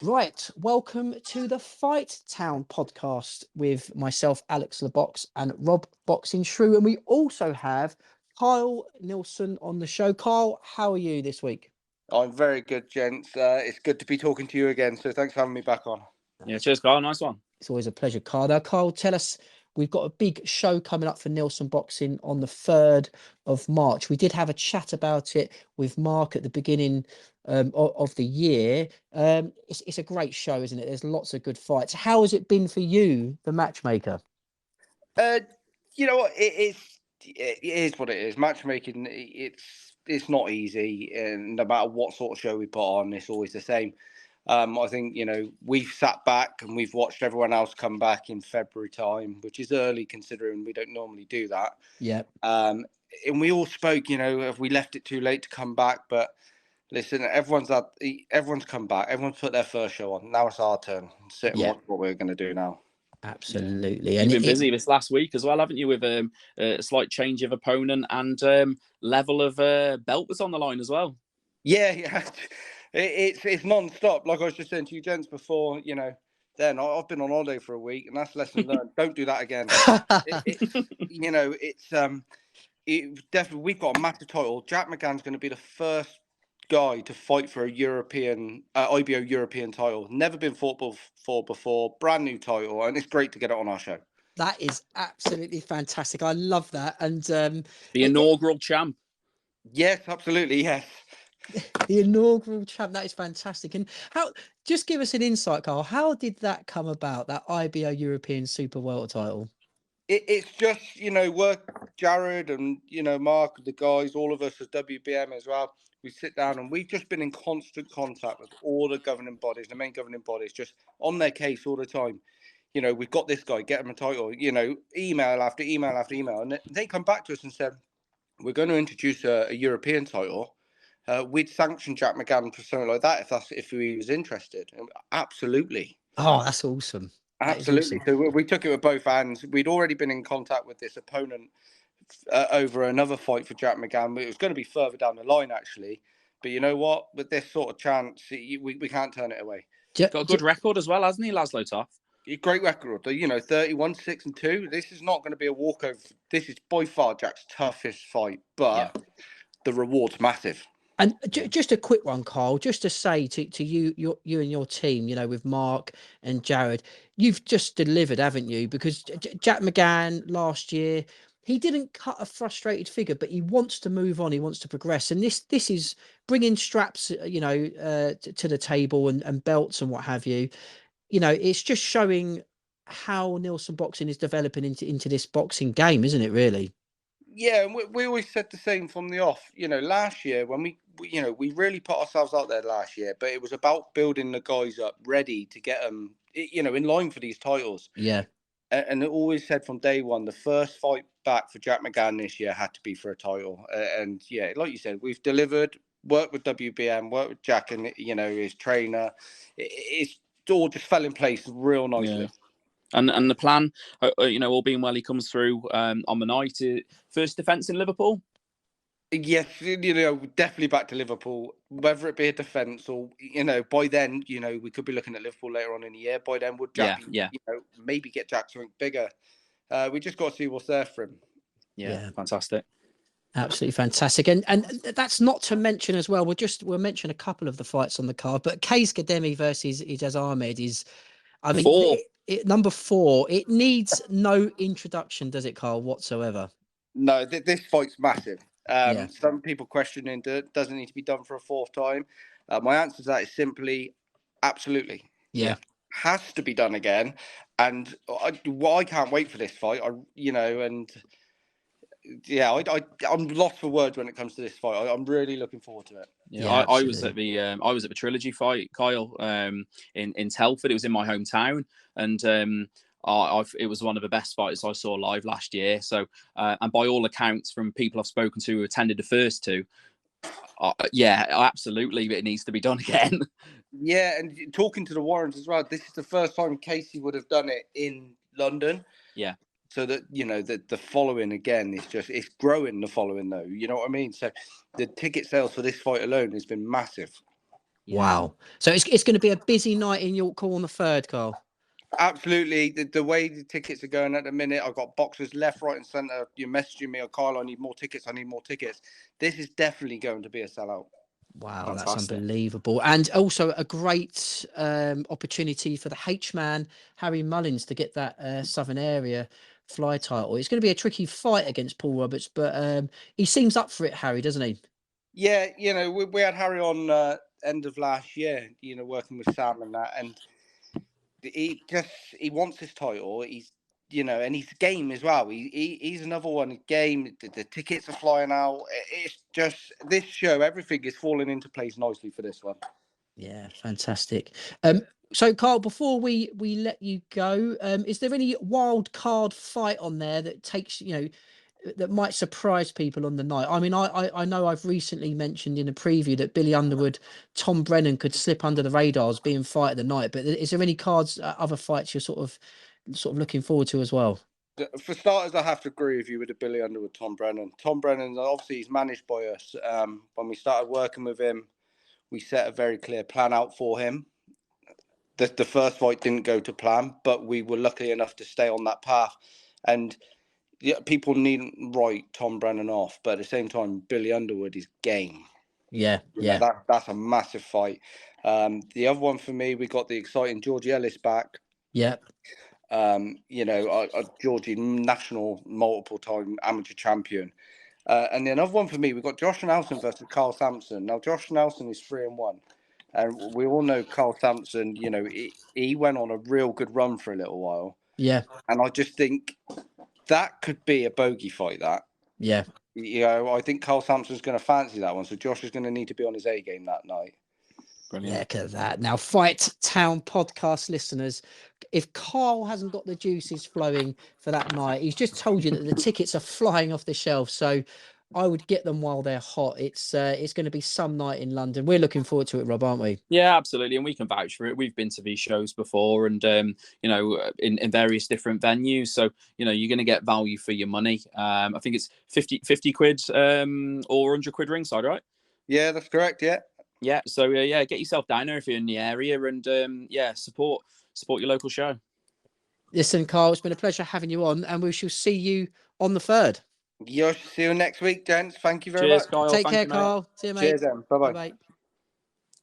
Right, welcome to the Fight Town podcast with myself, Alex LeBox, and Rob Boxing Shrew. And we also have Kyle Neilson on the show. Kyle, how are you this week? I'm very good, gents. It's good to be talking to you again. So thanks for having me back on. Yeah, cheers, Carl. Nice one. It's always a pleasure, Kyle. Now, Kyle, tell us, we've got a big show coming up for Neilson Boxing on the 3rd of March. We did have a chat about it with Mark at the beginning of the year. It's a great show, isn't it? There's lots of good fights. How has it been for you, the matchmaker? You know what? It is what it is. Matchmaking, it's not easy, and no matter what sort of show we put on, it's always the same. I think we've sat back and we've watched everyone else come back in February time, which is early considering we don't normally do that. Yeah. And we all spoke, if we left it too late to come back, but listen, everyone's come back. Everyone's put their first show on. Now it's our turn. Sit and watch what we're going to do now. Absolutely. You've been busy this last week as well, haven't you, with a slight change of opponent and level of belt that's on the line as well? Yeah. It's non-stop. Like I was just saying to you gents before, then I've been on holiday for a week, and that's lesson learned. Don't do that again. Definitely, we've got a massive title. Jack McGann's going to be the first guy to fight for a European IBO European title. Never been fought for before. Brand new title, and it's great to get it on our show. That is absolutely fantastic. I love that. And the inaugural champ. Yes, absolutely. Yes. The inaugural champ. That is fantastic. And just give us an insight, Carl. How did that come about, that IBO European Super Welter title? It's just, work, Jared and, Mark, the guys, all of us as WBM as well. We sit down and we've just been in constant contact with all the governing bodies, the main governing bodies, just on their case all the time. We've got this guy, get him a title, email after email after email. And they come back to us and said, we're going to introduce a European title. We'd sanction Jack McGann for something like that if he was interested. Absolutely. Oh, that's awesome. Absolutely. So we took it with both hands. We'd already been in contact with this opponent over another fight for Jack McGann. It was going to be further down the line, actually. But you know what? With this sort of chance, we can't turn it away. Got a good record as well, hasn't he, Laszlo Toth? Great record. 31, 6 and 2. This is not going to be a walkover. This is by far Jack's toughest fight, but the reward's massive. And just a quick one, Carl, just to say to you, you and your team, with Mark and Jared, you've just delivered, haven't you? Because Jack McGann last year, he didn't cut a frustrated figure, but he wants to move on. He wants to progress. And this is bringing straps, to the table and belts and what have you. It's just showing how Neilson Boxing is developing into this boxing game, isn't it, really? Yeah, and we always said the same from the off. Last year when we really put ourselves out there last year, but it was about building the guys up ready to get them, in line for these titles. Yeah. And it always said from day one, the first fight back for Jack McGann this year had to be for a title. And yeah, like you said, we've delivered, worked with WBM, worked with Jack and, his trainer. It's all just fell in place real nicely. Yeah. And the plan, all being well, he comes through on the night. First defence in Liverpool? Yes, definitely back to Liverpool, whether it be a defence or, by then, we could be looking at Liverpool later on in the year. By then, would Jack, maybe get Jack something bigger? We just got to see what's there for him. Yeah. Fantastic. Absolutely fantastic. And that's not to mention as well, we'll mention a couple of the fights on the card, but Kais Kademi versus Ijaz Ahmed is, number 4. It needs no introduction, does it, Carl, whatsoever? No, this fight's massive. Some people questioning, doesn't need to be done for a 4th time. My answer to that is simply, absolutely. Yeah. It has to be done again. And I can't wait for this fight. I'm lost for words when it comes to this fight. I'm really looking forward to it. Yeah, I was at the trilogy fight, Kyle, in Telford. It was in my hometown, and it was one of the best fights I saw live last year. So, and by all accounts, from people I've spoken to who attended the first 2, absolutely, it needs to be done again. Yeah, and talking to the Warrens as well, this is the first time Casey would have done it in London. Yeah. So that, the following again is it's growing, the following though. You know what I mean? So the ticket sales for this fight alone has been massive. Wow. So it's going to be a busy night in York Hall on the 3rd, Carl. Absolutely. The way the tickets are going at the minute, I've got boxers left, right, and centre. You're messaging me, Kyle, I need more tickets. I need more tickets. This is definitely going to be a sellout. Wow, Fantastic. that's unbelievable. And also a great opportunity for the H-man, Harry Mullins, to get that Southern Area fly title. It's going to be a tricky fight against Paul Roberts, but he seems up for it, Harry, doesn't he? Yeah, we had Harry on end of last year, working with Sam and that, and he wants his title. He's and he's game as well. He's another one game. The tickets are flying out. It's just this show. Everything is falling into place nicely for this one. Yeah, fantastic. So Carl, before we let you go, is there any wild card fight on there that takes that might surprise people on the night? I mean, I know I've recently mentioned in a preview that Billy Underwood, Tom Brennan could slip under the radars being fight of the night. But is there any cards, other fights you're sort of looking forward to as well? For starters, I have to agree with you with the Billy Underwood, Tom Brennan. Tom Brennan, obviously, he's managed by us. When we started working with him, we set a very clear plan out for him. The first fight didn't go to plan, but we were lucky enough to stay on that path. And people needn't write Tom Brennan off, but at the same time, Billy Underwood is game. Yeah, that's a massive fight. The other one for me, we got the exciting Georgie Ellis back. Yeah. Georgie, national multiple-time amateur champion. And the another one for me, we've got Josh Nelson versus Kyle Sampson. Now, Josh Nelson is 3-1. And we all know Kyle Sampson, he went on a real good run for a little while. Yeah. And I just think that could be a bogey fight, that. Yeah. I think Kyle Sampson's going to fancy that one. So Josh is going to need to be on his A game that night. Brilliant. Yeah, look at that. Now, Fight Town podcast listeners, if Carl hasn't got the juices flowing for that night, he's just told you that the tickets are flying off the shelf. So I would get them while they're hot. It's going to be some night in London. We're looking forward to it, Rob, aren't we? Yeah, absolutely. And we can vouch for it. We've been to these shows before and, in various different venues. So, you're going to get value for your money. I think it's 50 quid or 100 quid ringside, right? Yeah, that's correct. Yeah. Yeah. So, get yourself down there if you're in the area and, support your local show. Listen, Carl, it's been a pleasure having you on and we shall see you on the 3rd. See you next week, gents. Thank you very much. Cheers, Kyle. Take Thank care, you, mate. Carl. See you, mate. Cheers, then. Bye-bye. Bye-bye.